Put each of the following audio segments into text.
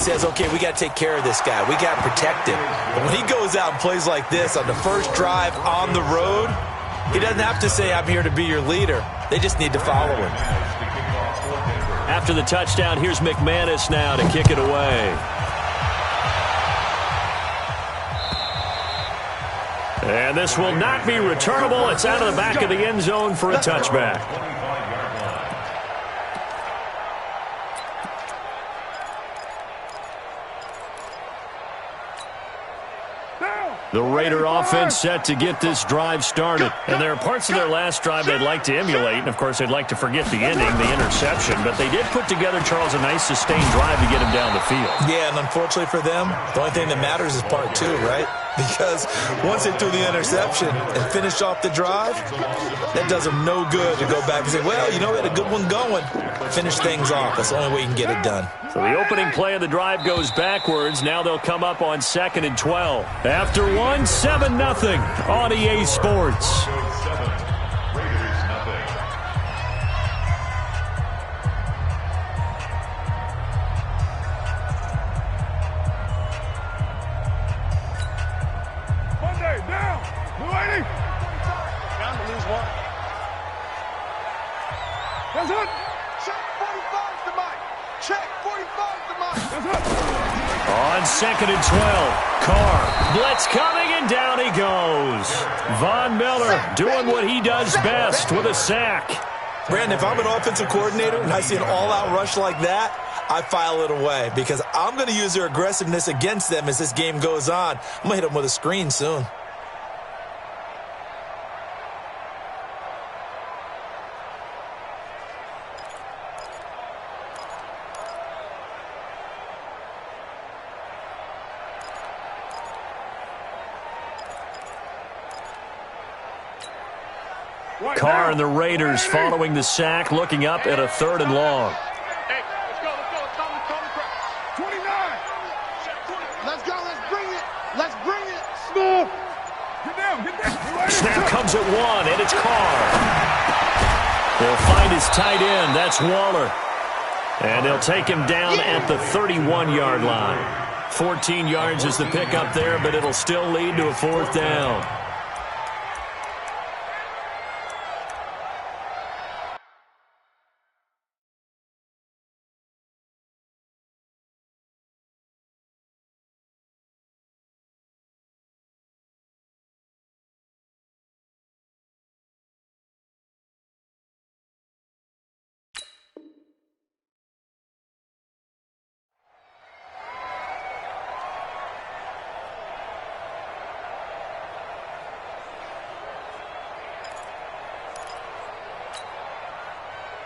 Says, okay, we got to take care of this guy. We got to protect him. But when he goes out and plays like this on the first drive on the road, he doesn't have to say, I'm here to be your leader. They just need to follow him. After the touchdown, here's McManus now to kick it away. And this will not be returnable. It's out of the back of the end zone for a touchback. The Raider offense set to get this drive started. And there are parts of their last drive they'd like to emulate. And, of course, they'd like to forget the ending, the interception. But they did put together, Charles, a nice sustained drive to get him down the field. Yeah, and unfortunately for them, the only thing that matters is part two, right? Because once they threw the interception and finished off the drive, that does them no good to go back and say, well, you know, we had a good one going. Finish things off. That's the only way you can get it done. So the opening play of the drive goes backwards. Now they'll come up on 2nd and 12. After 7-0 on EA Sports. Monday, down. 280. Down to lose one. That's it. Check 45 to Mike. Check 45 to Mike. That's it. On 2nd and 12. Carr, blitz coming, and down he goes. Von Miller doing what he does best with a sack. Brandon, if I'm an offensive coordinator and I see an all-out rush like that, I file it away because I'm going to use their aggressiveness against them as this game goes on. I'm going to hit them with a screen soon. Carr and the Raiders following the sack, looking up at a 3rd and long. Hey, let's go. Call the press. 29. Let's go. Let's bring it. Let's bring it. Smooth. Get down. Snap comes at 1, and it's Carr. They'll find his tight end. That's Waller. And they'll take him down at the 31-yard line. 14 yards is the pickup there, but it'll still lead to a 4th down.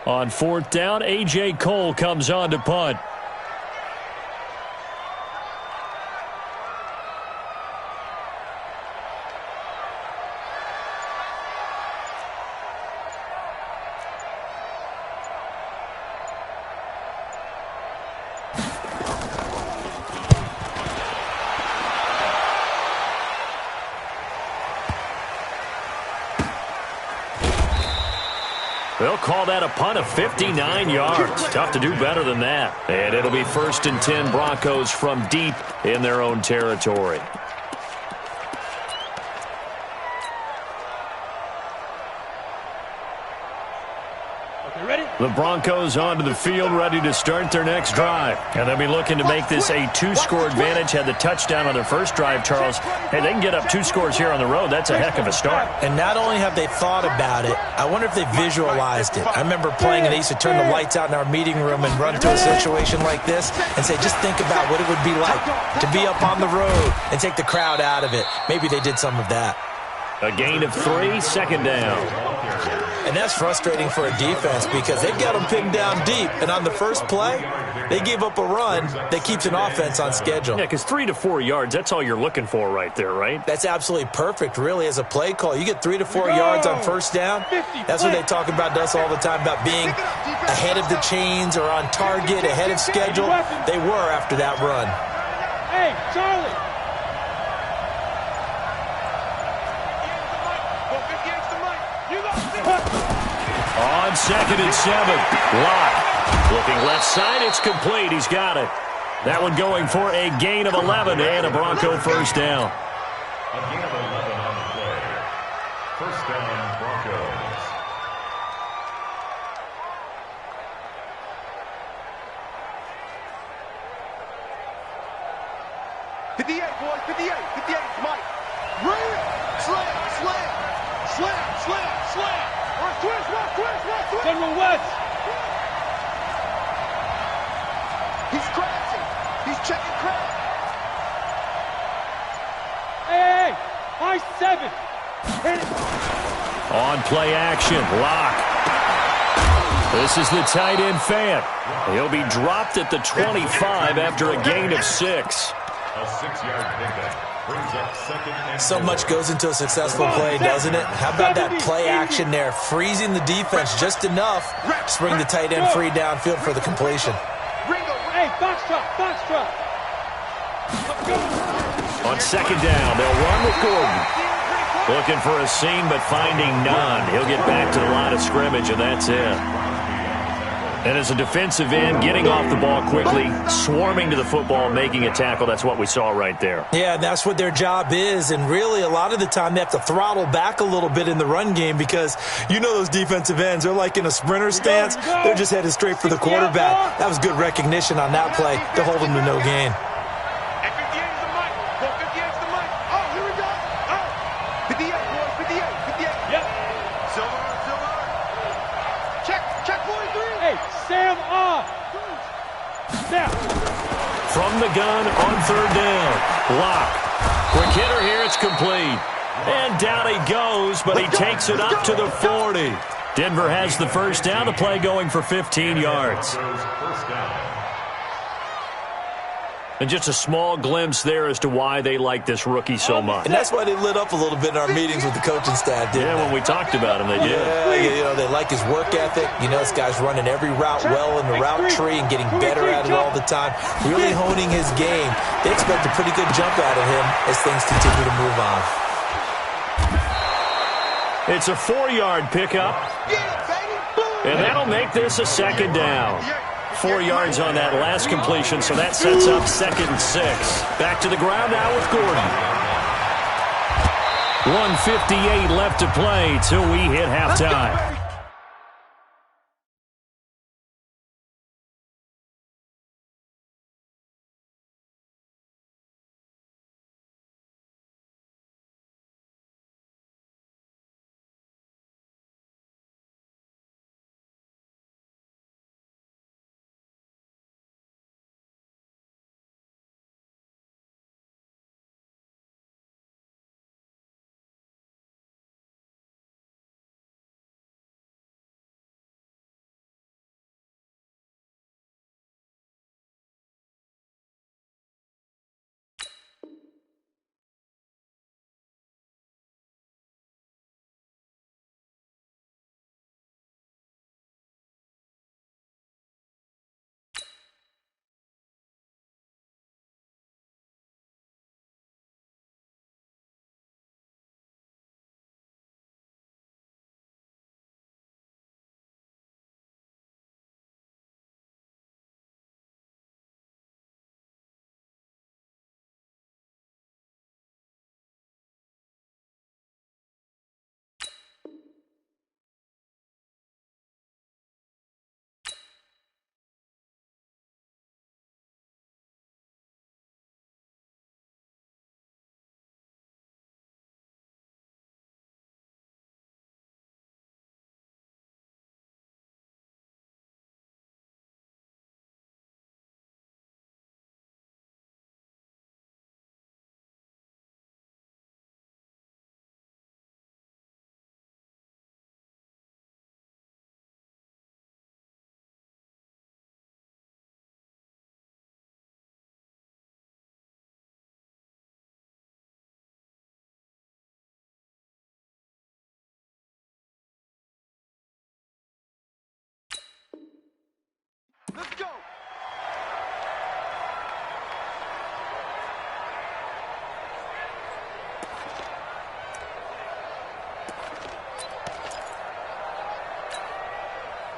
On 4th down, A.J. Cole comes on to punt. They'll call that a punt of 59 yards. Tough to do better than that. And it'll be 1st and 10 Broncos from deep in their own territory. The Broncos onto the field, ready to start their next drive. And they'll be looking to make this a 2-score advantage. Had the touchdown on their first drive, Charles. Hey, they can get up 2 scores here on the road. That's a heck of a start. And not only have they thought about it, I wonder if they visualized it. I remember playing and they used to turn the lights out in our meeting room and run through a situation like this and say, just think about what it would be like to be up on the road and take the crowd out of it. Maybe they did some of that. A gain of 3, 2nd down. And that's frustrating for a defense because they've got them pinned down deep. And on the first play, they gave up a run that keeps an offense on schedule. Yeah, because 3 to 4 yards, that's all you're looking for right there, right? That's absolutely perfect, really, as a play call. You get 3 to 4 yards on first down. That's what they talk about us all the time, about being ahead of the chains or on target, ahead of schedule. They were after that run. Hey, Charlie. On 2nd and 7, Locke looking left side, it's complete. He's got it. That one going for a gain of 11 and a Bronco first down. A gain of 11 on the play. First down, Broncos. Boys, 58, Mike. Bring it. Slam. West. General West. He's crashing. He's checking crowd. Hey, I-7. Hit it. On play action, Lock. This is the tight end Fant. He'll be dropped at the 25 after a gain of 6. A 6-yard pickup brings up second and So much goes into a successful play, doesn't it? How about that play action there? Freezing the defense just enough to bring the tight end free downfield for the completion. Hey, box truck. On second down, they'll run with Gordon. Looking for a seam, but finding none. He'll get back to the line of scrimmage, and that's it. And as a defensive end, getting off the ball quickly, swarming to the football, making a tackle, that's what we saw right there. Yeah, that's what their job is, and really a lot of the time they have to throttle back a little bit in the run game because you know those defensive ends, they're like in a sprinter stance. They're just headed straight for the quarterback. That was good recognition on that play to hold them to no gain. From the gun on third down. Lock. Quick hitter here. It's complete. And down he goes, but he takes it up to the 40. Denver has the first down. The play going for 15 yards. first down. And just a small glimpse there as to why they like this rookie so much. And that's why they lit up a little bit in our meetings with the coaching staff, didn't Yeah, they? when we talked about him, they did. Yeah, you know, they like his work ethic. You know, this guy's running every route well in the route tree and getting better at it all the time, really honing his game. They expect a pretty good jump out of him as things continue to move on. It's a 4-yard pickup, and that'll make this a second down. 4 yards on that last completion, so that sets up 2nd and 6. Back to the ground now with Gordon. 1:58 left to play till we hit halftime. Let's go.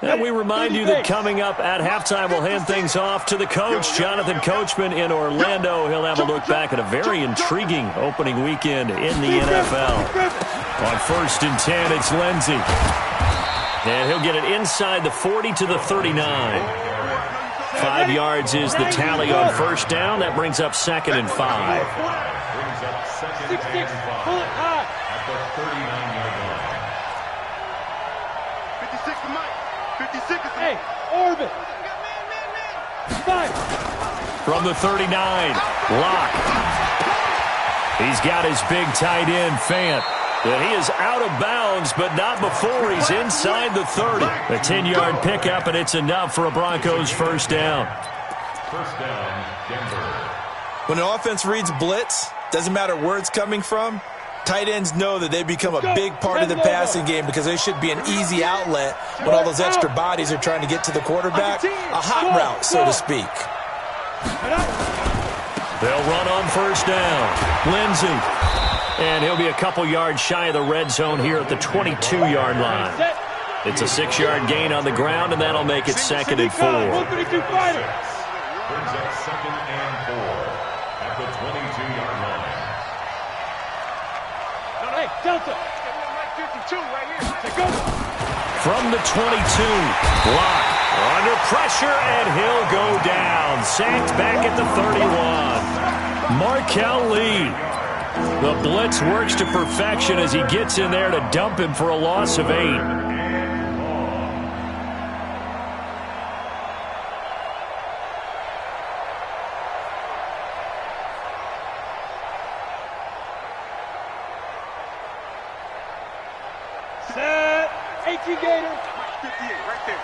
And we remind you that coming up at halftime, we'll hand things off to the coach, Jonathan Coachman in Orlando. He'll have a look back at a very intriguing opening weekend in the NFL. On 1st and 10, it's Lindsey. And he'll get it inside the 40 to the 39. 5 yards is the tally on 1st down. That brings up 2nd and 5. Brings up 2nd and 5 at the 39-yard line. 56 to Mike. 56 to Hey, Orbit. From the 39, Locke. He's got his big tight end, Fant. And he is out of bounds, but not before he's inside the 30. A 10-yard pickup, and it's enough for a Broncos 1st down. 1st down, Denver. When an offense reads blitz, doesn't matter where it's coming from, tight ends know that they become a big part of the passing game because they should be an easy outlet when all those extra bodies are trying to get to the quarterback. A hot route, so to speak. They'll run on 1st down. Lindsey. And he'll be a couple yards shy of the red zone here at the 22-yard line. It's a 6-yard gain on the ground, and that'll make it 2nd and 4. Brings up 2nd and 4 at the 22-yard line. Hey, Delta. From the 22, Locke under pressure, and he'll go down. Sacked back at the 31. Markel Lee. The blitz works to perfection as he gets in there to dump him for a loss of 8. Set. 18 Gator. 58 right there.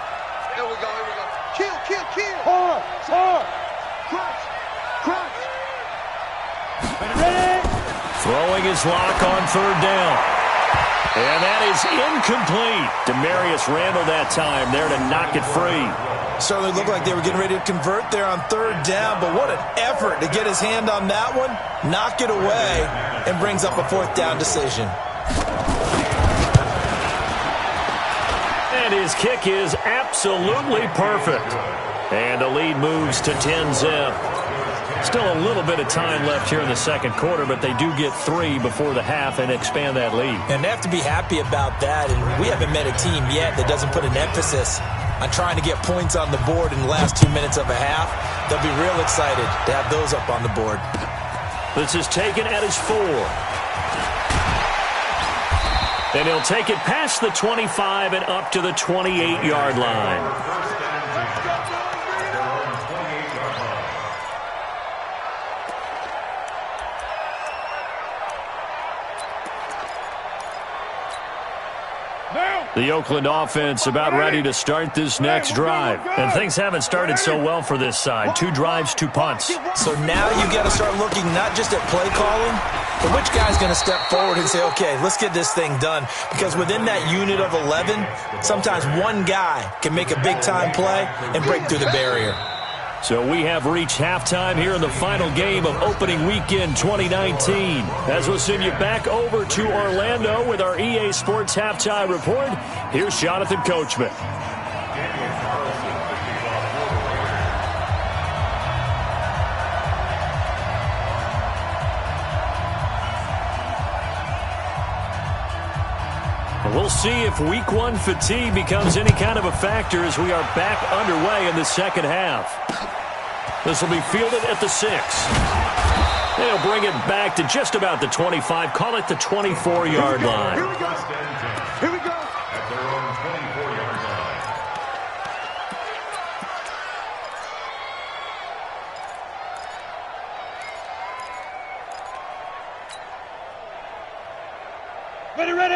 There we go. Here we go. Kill. Hard. Crunch. Ready. Throwing his Lock on 3rd down. And that is incomplete. Demarius Randall that time there to knock it free. Certainly looked like they were getting ready to convert there on 3rd down, but what an effort to get his hand on that one, knock it away, and brings up a 4th down decision. And his kick is absolutely perfect. And the lead moves to 10-zip. Still a little bit of time left here in the 2nd quarter, but they do get 3 before the half and expand that lead. And they have to be happy about that, and we haven't met a team yet that doesn't put an emphasis on trying to get points on the board in the last 2 minutes of a half. They'll be real excited to have those up on the board. This is taken at his 4. And he'll take it past the 25 and up to the 28-yard line. The Oakland offense about ready to start this next drive. And things haven't started so well for this side. 2 drives, 2 punts. So now you got to start looking not just at play calling, but which guy's going to step forward and say, okay, let's get this thing done. Because within that unit of 11, sometimes one guy can make a big-time play and break through the barrier. So we have reached halftime here in the final game of opening weekend 2019. As we'll send you back over to Orlando with our EA Sports Halftime Report, here's Jonathan Coachman. We'll see if Week 1 fatigue becomes any kind of a factor as we are back underway in the 2nd half. This will be fielded at the 6. They'll bring it back to just about the 25. Call it the 24-yard line. Here we go. At their own 24-yard line.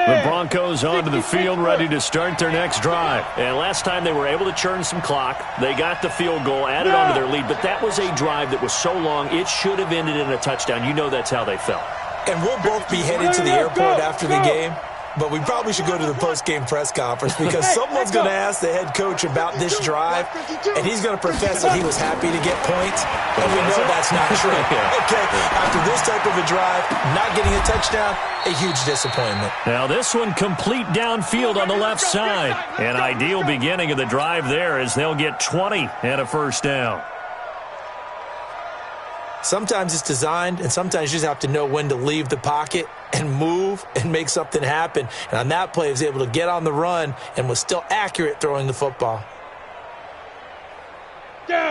The Broncos onto the field ready to start their next drive. And last time they were able to churn some clock. They got the field goal, added on to their lead. But that was a drive that was so long, it should have ended in a touchdown. You know that's how they felt. And we'll both be headed to the airport after the game. but we probably should go to the post-game press conference because someone's going to ask the head coach about this drive, and he's going to profess that he was happy to get points, and we know that's not true. Okay, after this type of a drive, not getting a touchdown, a huge disappointment. Now this one complete downfield on the left side. An ideal beginning of the drive there as they'll get 20 and a first down. Sometimes it's designed, and sometimes you just have to know when to leave the pocket and move and make something happen. And on that play, he was able to get on the run and was still accurate throwing the football.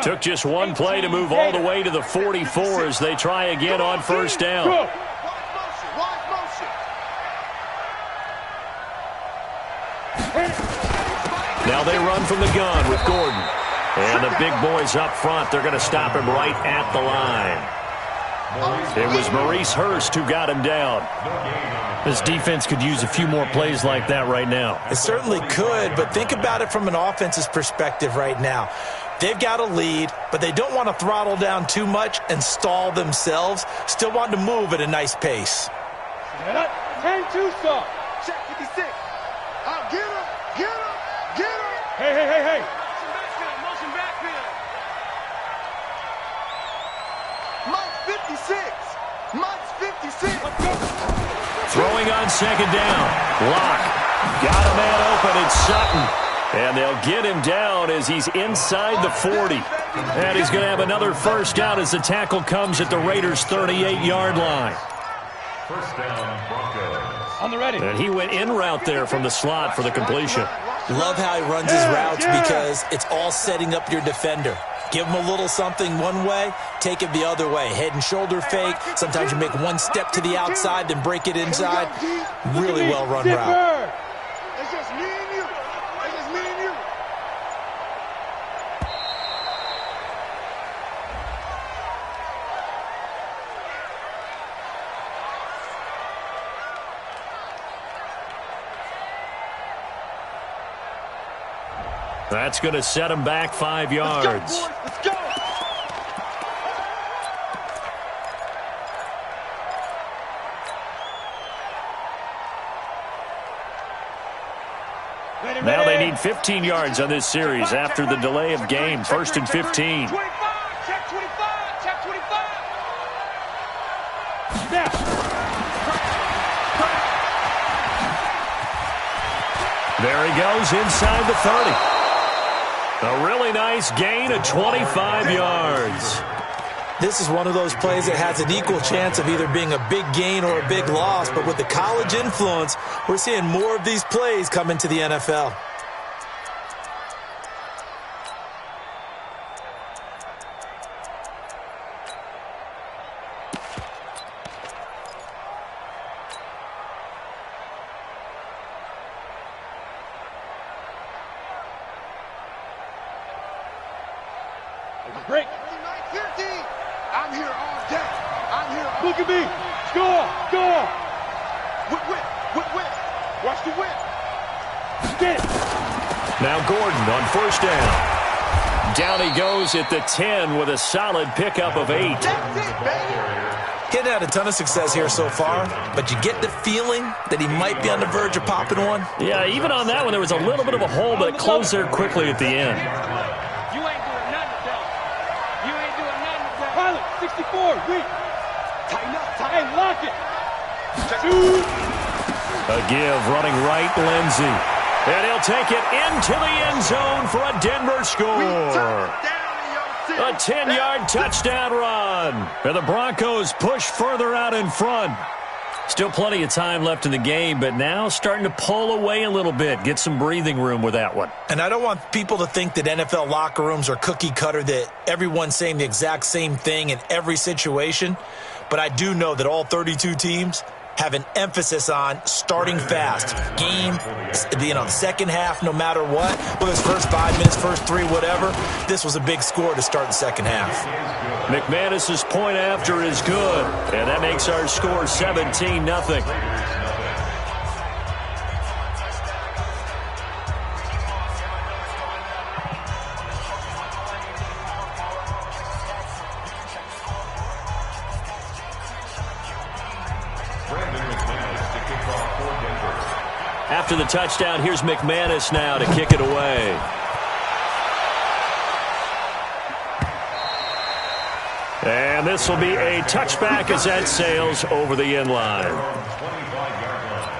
Took just one play to move all the way to the 44 as they try again on first down. Now they run from the gun with Gordon. And the big boys up front, they're going to stop him right at the line. It was Maurice Hurst who got him down. This defense could use a few more plays like that right now. It certainly could, but think about it from an offense's perspective right now. They've got a lead, but they don't want to throttle down too much and stall themselves. Still want to move at a nice pace. 10-2 stop. Check 56. Get him, get him, get him. Hey. Motion backfield. Mike's 56. Mike's 56. Throwing on second down. Lock. Got a man open. It's Sutton. And they'll get him down as he's inside the 40. And he's going to have another first down as the tackle comes at the Raiders' 38-yard line. First down, Broncos. On the ready. And he went in route there from the slot for the completion. Love how he runs his routes because it's all setting up your defender. Give him a little something one way, take it the other way. Head and shoulder fake. Sometimes you make one step to the outside, then break it inside. Really well-run route. It's just me and you. It's just me and you. That's going to set him back 5 yards. Let's go, boys. Let's go. Now they need 15 yards on this series after the delay of game. First and 15. 25. Check 25. Check 25. Snap. There he goes inside the 30. A really nice gain of 25 yards. This is one of those plays that has an equal chance of either being a big gain or a big loss, but with the college influence, we're seeing more of these plays come into the NFL. Break. 50. I'm here all day. I'm here all day. Look at me. Score. Whip. Watch the whip. Get it. Now Gordon on first down. Down he goes at the 10 with a solid pickup of 8. That's it, baby. He'd had a ton of success here so far, but you get the feeling that he might be on the verge of popping one. Yeah, even on that one, there was a little bit of a hole, but it closed there quickly at the end. You ain't doing nothing, though. You ain't doing nothing, though. Pilot, 64, weak. Tighten up, hey, lock it. A give running right, Lindsey. And he'll take it into the end zone for a Denver score. A 10-yard touchdown run. And the Broncos push further out in front. Still plenty of time left in the game, but now starting to pull away a little bit. Get some breathing room with that one. And I don't want people to think that NFL locker rooms are cookie cutter, that everyone's saying the exact same thing in every situation. But I do know that all 32 teams have an emphasis on starting fast. Game, second half, no matter what. Whether it's first 5 minutes, first 3, whatever. This was a big score to start the second half. McManus's point after is good. And that makes our score 17-0. After the touchdown, here's McManus now to kick it away. And this will be a touchback as that sails over the end line. 25-yard line.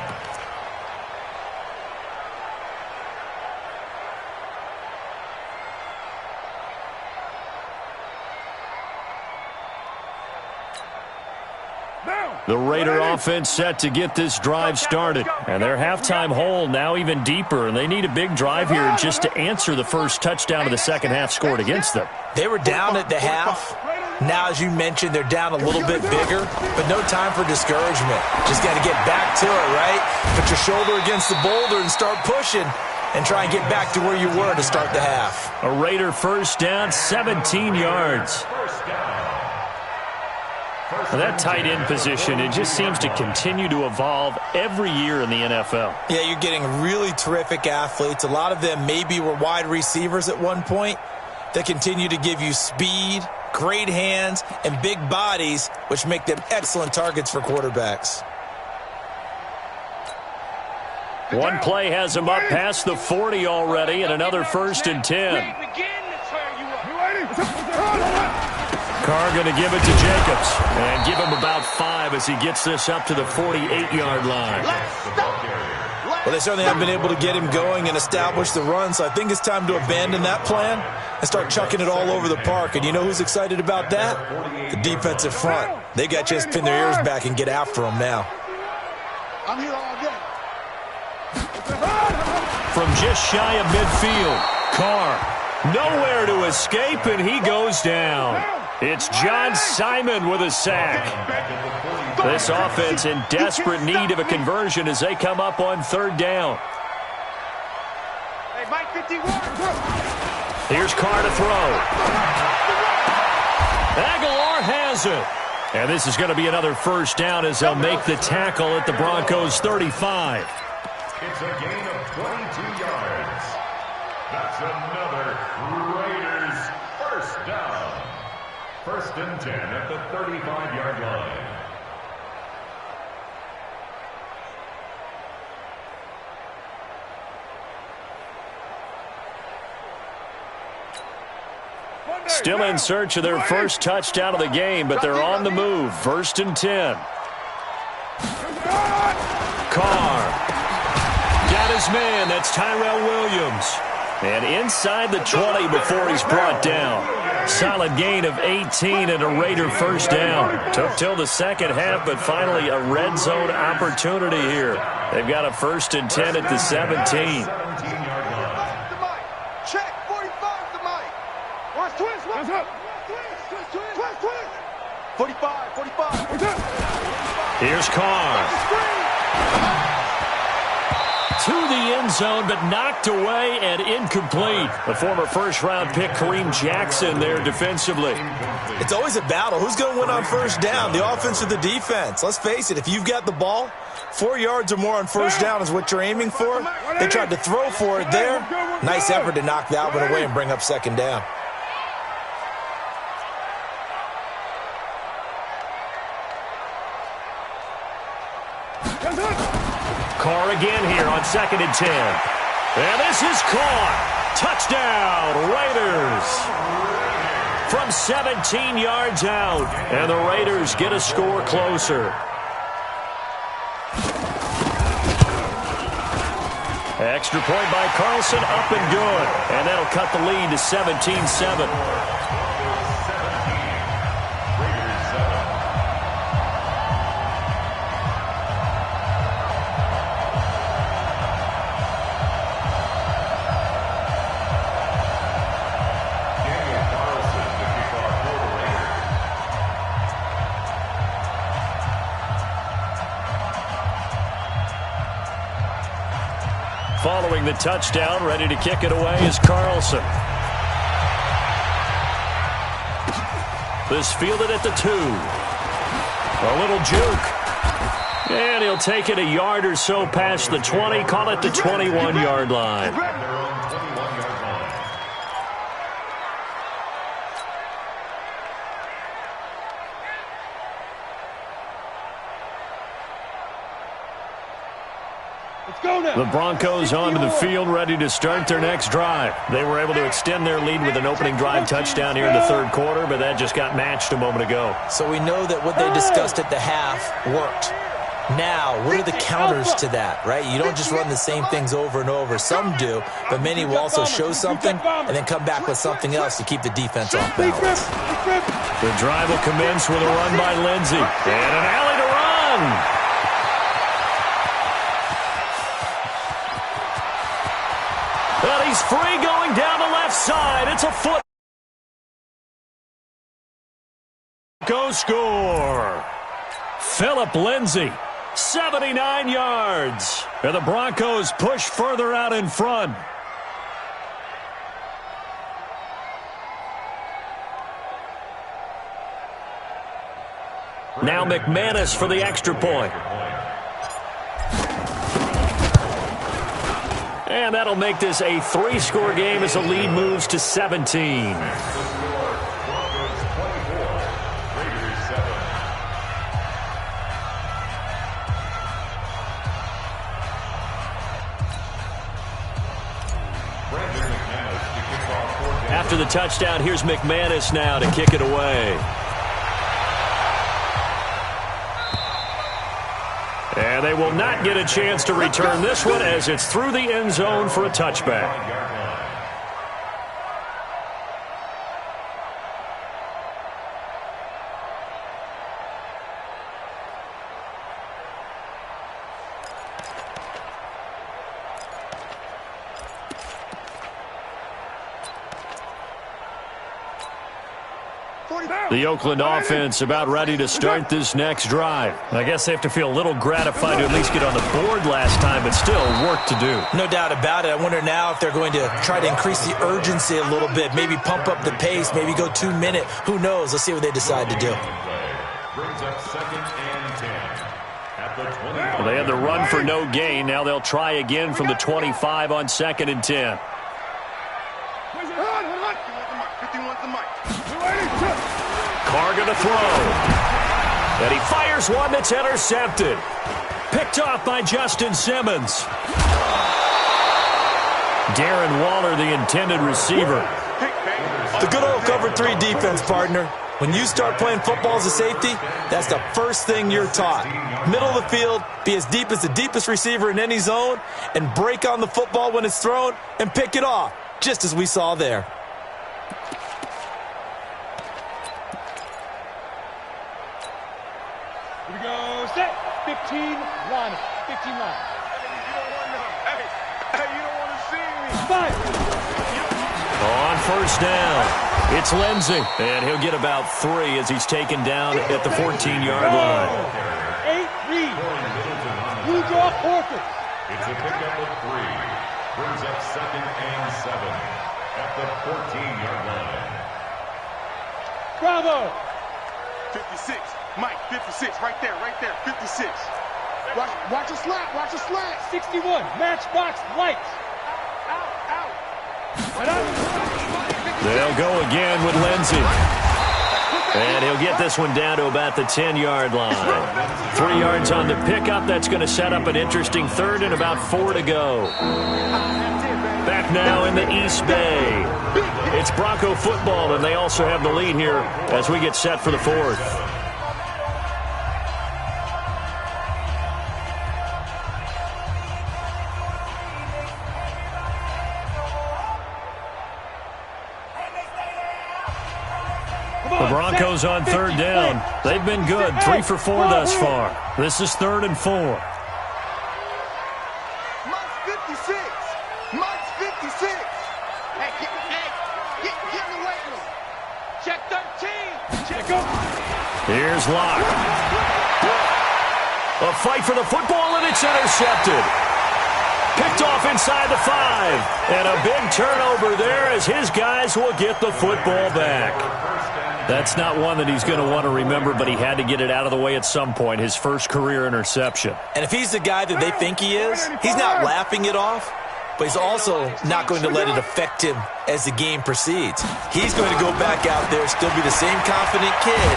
The Raider offense set to get this drive started. And their halftime hole now even deeper. And they need a big drive here just to answer the first touchdown of the second half scored against them. They were down at the half. Now, as you mentioned, they're down a little bit bigger, but no time for discouragement. Just got to get back to it, right? Put your shoulder against the boulder and start pushing and try and get back to where you were to start the half. A Raider first down, 17 yards. And that tight end position, it just seems to continue to evolve every year in the NFL. Yeah, you're getting really terrific athletes. A lot of them maybe were wide receivers at one point. They continue to give you speed, great hands, and big bodies, which make them excellent targets for quarterbacks. One play has them up past the 40 already, and another 1st and 10. Carr going to give it to Jacobs and give him about 5 as he gets this up to the 48-yard line. Well, they certainly haven't been able to get him going and establish the run, so I think it's time to abandon that plan and start chucking it all over the park. And you know who's excited about that? The defensive front. They got a chance to pin their ears back and get after him now. I'm here all day. From just shy of midfield, Carr nowhere to escape, and he goes down. It's John Simon with a sack. This offense in desperate need of a conversion as they come up on 3rd down. Hey, Mike 51. Here's Carr to throw. Aguilar has it. And this is going to be another 1st down as they'll make the tackle at the Broncos' 35. It's a gain of 22 yards. That's another Raiders 1st down. 1st and 10 at the 35-yard line. Still in search of their first touchdown of the game, but they're on the move. 1st and 10. Carr. Got his man. That's Tyrell Williams. And inside the 20 before he's brought down. Solid gain of 18 and a Raider 1st down. Took till the second half, but finally a red zone opportunity here. They've got a 1st and 10 at the 17. Check, 45 to Mike. Watch twist, watch up. 45, 45. Here's Carr. To the end zone, but knocked away and incomplete. The former 1st-round pick, Kareem Jackson, there defensively. It's always a battle. Who's going to win on 1st down, the offense or the defense? Let's face it, if you've got the ball, 4 yards or more on 1st down is what you're aiming for. They tried to throw for it there. Nice effort to knock that one away and bring up 2nd down. Carr again here on 2nd and 10. And this is caught. Touchdown, Raiders. From 17 yards out. And the Raiders get a score closer. Extra point by Carlson, up and good. And that'll cut the lead to 17-7. Following the touchdown, ready to kick it away is Carlson. This fielded at the 2. A little juke. And he'll take it a yard or so past the 20, call it the 21-yard line. The Broncos onto the field, ready to start their next drive. They were able to extend their lead with an opening drive touchdown here in the third quarter, but that just got matched a moment ago. So we know that what they discussed at the half worked. Now, what are the counters to that, right? You don't just run the same things over and over. Some do, but many will also show something and then come back with something else to keep the defense off balance. The drive will commence with a run by Lindsey. And an alley to run. Well, he's free going down the left side. It's a foot. Go score. Philip Lindsey, 79 yards. And the Broncos push further out in front. Now McManus for the extra point. And that'll make this a 3-score game as the lead moves to 17. After the touchdown, here's McManus now to kick it away. And they will not get a chance to return this one as it's through the end zone for a touchback. The Oakland offense about ready to start this next drive. I guess they have to feel a little gratified to at least get on the board last time, but still work to do. No doubt about it. I wonder now if they're going to try to increase the urgency a little bit, maybe pump up the pace, maybe go 2-minute. Who knows? Let's see what they decide to do. Brings up 2nd and 10 at the 20. Well, they had the run for no gain. Now they'll try again from the 25 on 2nd and 10. Carr going to throw. And he fires one that's intercepted. Picked off by Justin Simmons. Darren Waller, the intended receiver. The good old cover 3 defense, partner. When you start playing football as a safety, that's the first thing you're taught. Middle of the field, be as deep as the deepest receiver in any zone, and break on the football when it's thrown and pick it off, just as we saw there. Here we go, set, 15, line, 15 line. Hey, you don't want to see me. 5. On first down, it's Lindsey, and he'll get about 3 as he's taken down at the 14-yard line. 8 read. Blue draw quarter. It's a pickup of 3. Brings up 2nd and 7 at the 14-yard line. Bravo. 56. Mike, 56. Right there, 56. Watch a slat. 61. Matchbox lights. Out. They'll go again with Lindsey. And he'll get this one down to about the 10-yard line. 3 yards on the pickup. That's going to set up an interesting third and about 4 to go. Back now in the East Bay. It's Bronco football, and they also have the lead here as we get set for the 4th. The Broncos on 3rd down. They've been good, 3 for 4 thus far. This is 3rd and 4. Mike's 56. Hey, get in the weight room. Check 13. Check up. Here's Locke. A fight for the football, and it's intercepted. Picked off inside the 5. And a big turnover there as his guys will get the football back. That's not one that he's going to want to remember, but he had to get it out of the way at some point, his first career interception. And if he's the guy that they think he is, he's not laughing it off, but he's also not going to let it affect him as the game proceeds. He's going to go back out there, still be the same confident kid.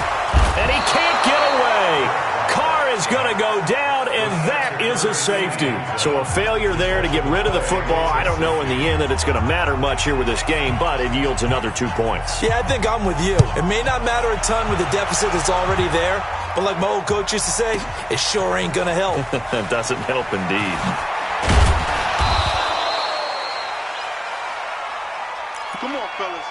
And he can't get away. Carr is going to go down, and that is to safety. So a failure there to get rid of the football. I don't know in the end that it's going to matter much here with this game, but it yields another 2 points. Yeah, I think I'm with you. It may not matter a ton with the deficit that's already there, but like my old coach used to say, it sure ain't going to help. It doesn't help indeed. Come on, fellas.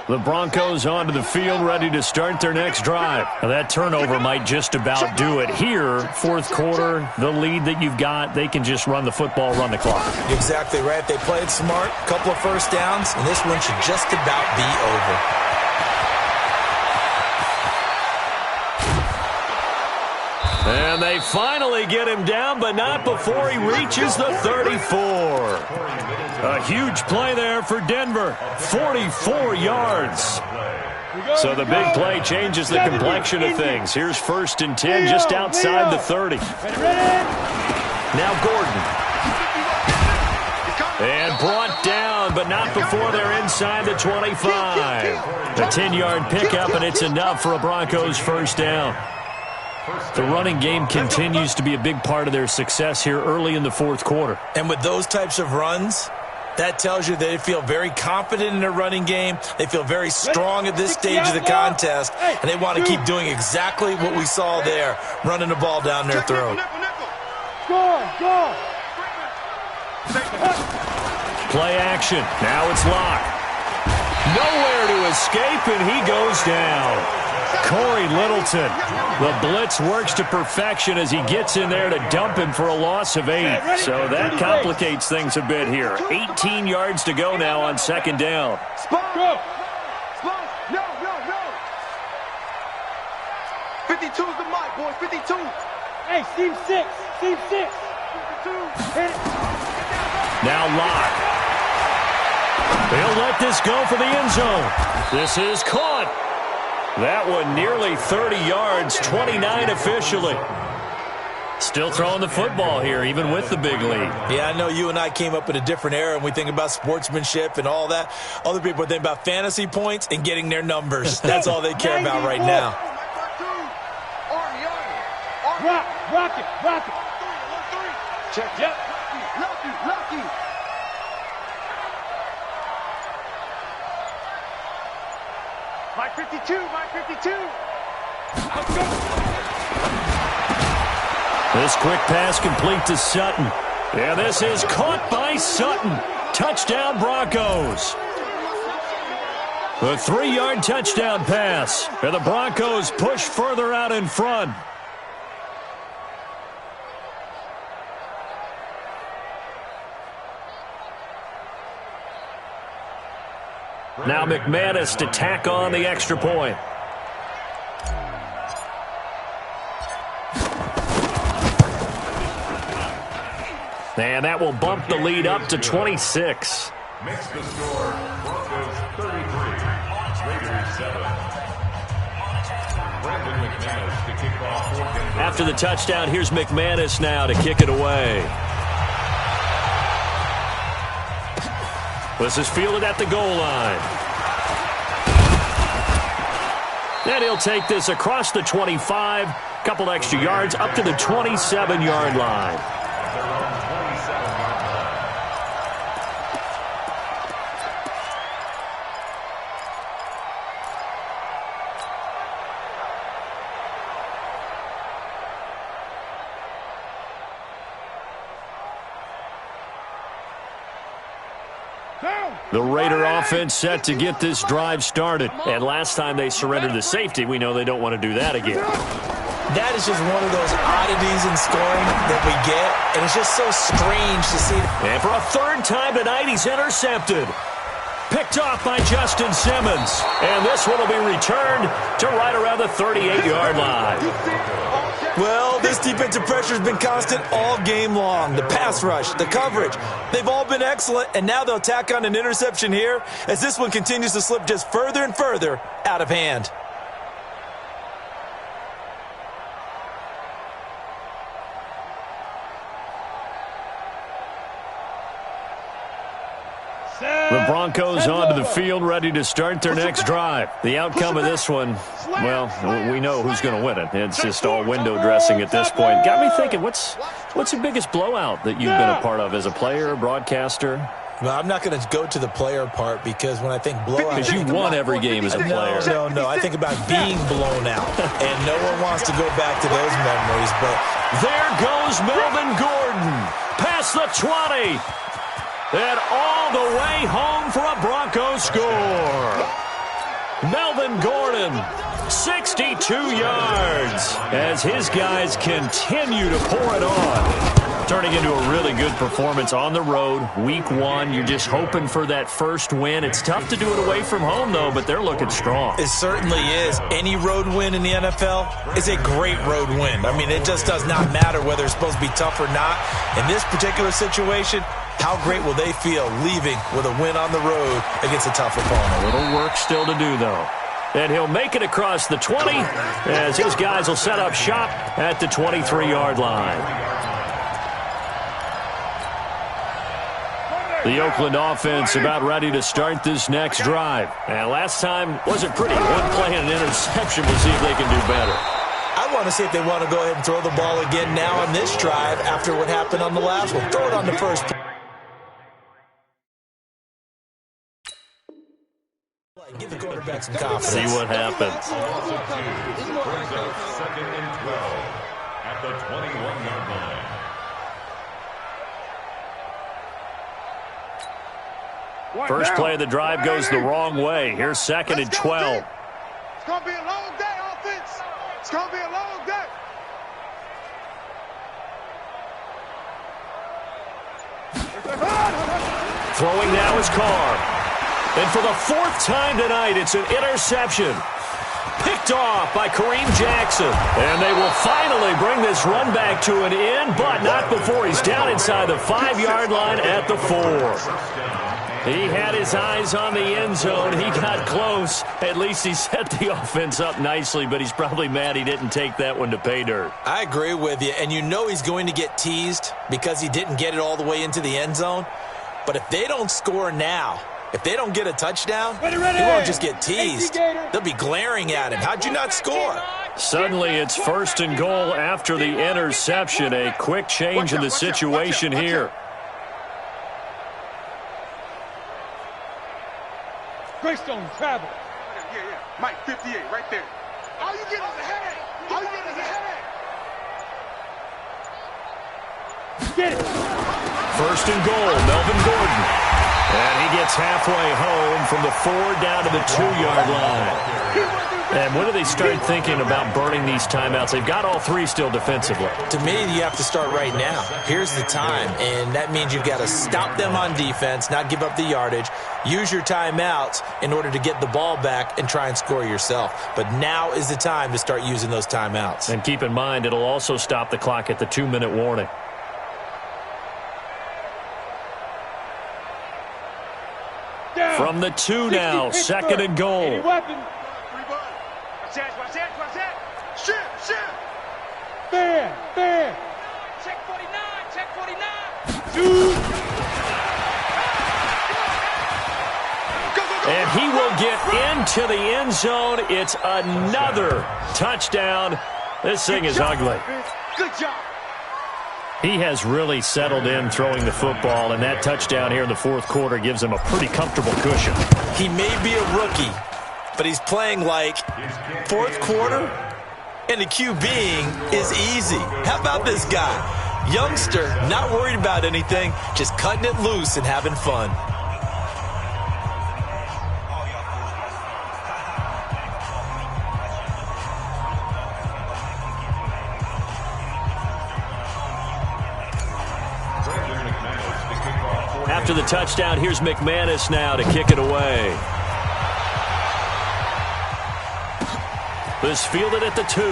The Broncos onto the field, ready to start their next drive. Now that turnover might just about do it here. Fourth quarter, the lead that you've got, they can just run the football, run the clock. Exactly right. They played smart, couple of first downs, and this one should just about be over. And they finally get him down, but not before he reaches the 34. A huge play there for Denver. 44 yards. So the big play changes the complexion of things. Here's 1st and 10 just outside the 30. Now Gordon. And brought down, but not before they're inside the 25. A 10-yard pickup, and it's enough for a Broncos first down. The running game continues to be a big part of their success here early in the fourth quarter. And with those types of runs, that tells you they feel very confident in their running game. They feel very strong at this stage of the contest, and they want to keep doing exactly what we saw there, running the ball down their throat. Play action. Now it's Locke. Nowhere to escape, and he goes down. Corey Littleton. The blitz works to perfection as he gets in there to dump him for a loss of 8. So that complicates things a bit here. 18 yards to go now on 2nd down. Go. No. 52 is the mic, boys. 52. Hey, Steve 6. 52. Hit it. Now Locke. They'll let this go for the end zone. This is caught. That one nearly 30 yards, 29 officially. Still throwing the football here, even with the big lead. Yeah, I know you and I came up in a different era, and we think about sportsmanship and all that. Other people think about fantasy points and getting their numbers. That's all they care about right now. Rock it. Check. Yep. Lucky. Mike 52. Let's go. This quick pass complete to Sutton. Yeah, this is caught by Sutton. Touchdown Broncos. The 3-yard touchdown pass. And the Broncos push further out in front. Now McManus to tack on the extra point. And that will bump the lead up to 26. Makes the score Broncos 33, Raiders 7. Brandon McManus to kick off. After the touchdown, here's McManus now to kick it away. This is fielded at the goal line. And he'll take this across the 25, couple extra yards, up to the 27-yard line. The Raider offense set to get this drive started. And last time they surrendered the safety, we know they don't want to do that again. That is just one of those oddities in scoring that we get, and it's just so strange to see. And for a 3rd time tonight, he's intercepted. Picked off by Justin Simmons. And this one will be returned to right around the 38-yard line. Well, this defensive pressure has been constant all game long. The pass rush, the coverage, they've all been excellent, and now they'll tack on an interception here as this one continues to slip just further and further out of hand. Broncos onto the field, ready to start their next drive. The outcome of this one, well, we know who's going to win it. It's just all window dressing at this point. Got me thinking, what's the biggest blowout that you've been a part of as a player, broadcaster? Well, I'm not going to go to the player part because when I think blowout... Because you won every game as a player. No. I think about being blown out, and no one wants to go back to those memories, but... There goes Melvin Gordon, past the 20, and all the way home for a Broncos score. Melvin Gordon, 62 yards, as his guys continue to pour it on. Turning into a really good performance on the road. Week 1, you're just hoping for that first win. It's tough to do it away from home, though, but they're looking strong. It certainly is. Any road win in the NFL is a great road win. I mean, it just does not matter whether it's supposed to be tough or not. In this particular situation, how great will they feel leaving with a win on the road against a tough opponent? A little work still to do, though. And he'll make it across the 20 as his guys will set up shop at the 23-yard line. The Oakland offense about ready to start this next drive. And last time wasn't pretty. One play and an interception. We'll see if they can do better. I want to see if they want to go ahead and throw the ball again now on this drive after what happened on the last one. Throw it on the first play. Give the quarterback some confidence. See what happens. Brings up 2nd and 12 at the 21-yard line. First play of the drive goes the wrong way. Here's 2nd and 12. It's going to be a long day, offense. It's going to be a long day. Throwing now is Carr. And for the 4th time tonight, it's an interception. Picked off by Kareem Jackson. And they will finally bring this run back to an end, but not before he's down inside the 5-yard line at the 4. He had his eyes on the end zone. He got close. At least he set the offense up nicely, but he's probably mad he didn't take that one to pay dirt. I agree with you, and you know he's going to get teased because he didn't get it all the way into the end zone. But if they don't score now, if they don't get a touchdown, he won't just get teased. They'll be glaring at him. How'd you not score? Suddenly it's 1st and goal after the interception. A quick change in the situation here. Greystone travel. Yeah. Mike, 58, right there. All you get is a headache. All you get is a headache. Get it. 1st and goal, Melvin Gordon. And he gets halfway home from the 4 down to the 2-yard line. And when do they start thinking about burning these timeouts? They've got all 3 still defensively. To me, you have to start right now. Here's the time, and that means you've got to stop them on defense, not give up the yardage, use your timeouts in order to get the ball back and try and score yourself. But now is the time to start using those timeouts. And keep in mind, it'll also stop the clock at the 2-minute warning. From the 2 now, 2nd and goal. Watch that. Shoot. Fair. Check 49. Shoot. Go. And he will get into the end zone. It's another touchdown. This thing is ugly. Good job. He has really settled in throwing the football, and that touchdown here in the 4th quarter gives him a pretty comfortable cushion. He may be a rookie, but he's playing like 4th quarter, and the QBing is easy. How about this guy? Youngster, not worried about anything, just cutting it loose and having fun. After the touchdown, here's McManus now to kick it away. This fielded at the 2.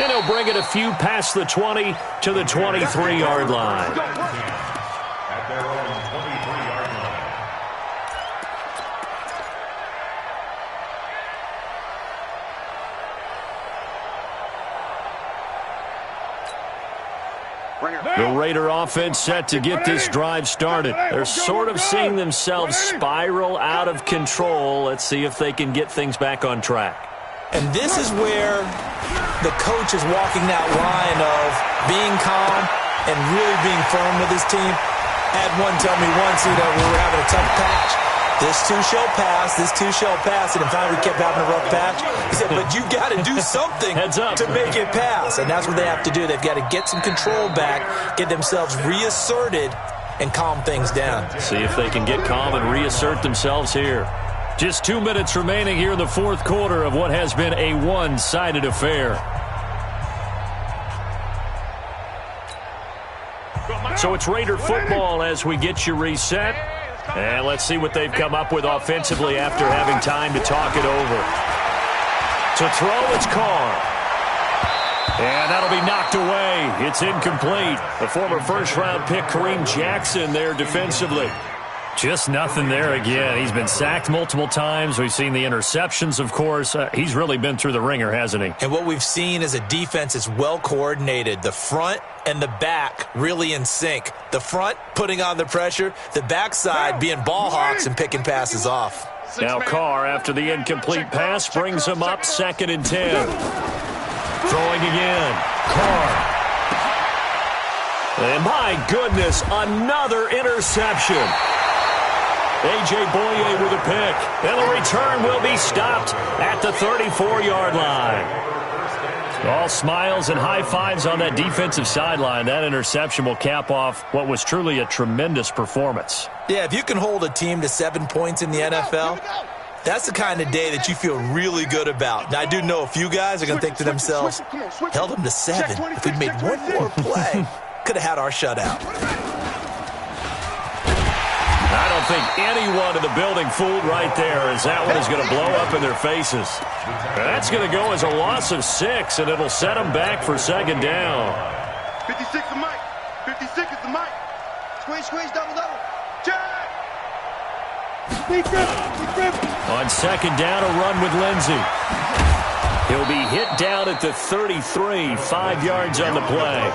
And he'll bring it a few past the 20 to the 23-yard line. At their own 23-yard line. Right The Raider offense set to get this drive started. They're sort of seeing themselves spiral out of control. Let's see if they can get things back on track. And this is where the coach is walking that line of being calm and really being firm with his team. I had one tell me once, we were having a tough patch. This too shall pass, this too shall pass, and finally we kept having a rough patch. He said, but you got to do something to make it pass, and that's what they have to do. They've got to get some control back, get themselves reasserted, and calm things down. See if they can get calm and reassert themselves here. Just 2 minutes remaining here in the fourth quarter of what has been a one-sided affair. So it's Raider football as we get you reset. And let's see what they've come up with offensively after having time to talk it over. To throw, it's Carr. And that'll be knocked away. It's incomplete. The former first-round pick, Kareem Jackson, there defensively. Just nothing there again. He's been sacked multiple times. We've seen the interceptions, of course. He's really been through the ringer, hasn't he? And what we've seen is a defense that's well coordinated. The front and the back really in sync. The front putting on the pressure. The backside being ball hawks and picking passes off. Now Carr, after the incomplete pass, brings him up 2nd and 10. Throwing again. Carr. And my goodness, another interception. A.J. Boye with a pick. And the return will be stopped at the 34-yard line. All smiles and high fives on that defensive sideline. That interception will cap off what was truly a tremendous performance. Yeah, if you can hold a team to 7 points in the NFL, that's the kind of day that you feel really good about. Now, I do know a few guys are going to think to themselves, held them to 7. If we'd made one more play, could have had our shutout. I don't think anyone in the building fooled right there, as that one is going to blow up in their faces. That's going to go as a loss of 6, and it'll set them back for 2nd down. 56 is Mike. 56 is the Mike. Squeeze, double. On 2nd down, a run with Lindsey. He'll be hit down at the 33, 5 yards on the play.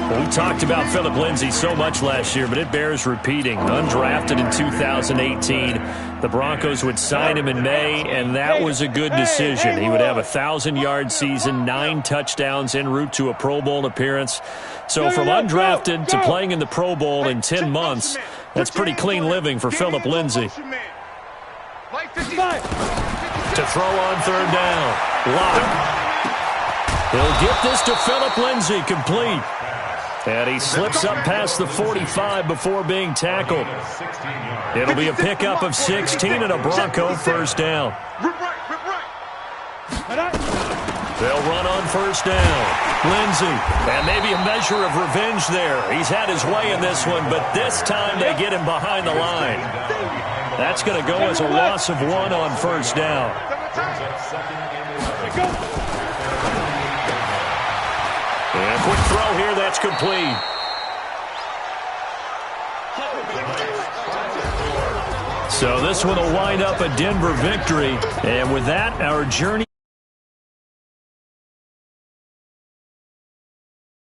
Well, we talked about Philip Lindsay so much last year, but it bears repeating. Undrafted in 2018. The Broncos would sign him in May, and that was a good decision. He would have a 1,000-yard season, 9 touchdowns en route to a Pro Bowl appearance. So from undrafted to playing in the Pro Bowl in 10 months, that's pretty clean living for Philip Lindsay. To throw on 3rd down. Lock. He'll get this to Philip Lindsay, complete. And he slips up past the 45 before being tackled. It'll be a pickup of 16 and a Bronco 1st down. They'll run on 1st down. Lindsey, and maybe a measure of revenge there. He's had his way in this one, but this time they get him behind the line. That's going to go as a loss of 1 on 1st down. And a quick throw here, that's complete. So this one will wind up a Denver victory. And with that, our journey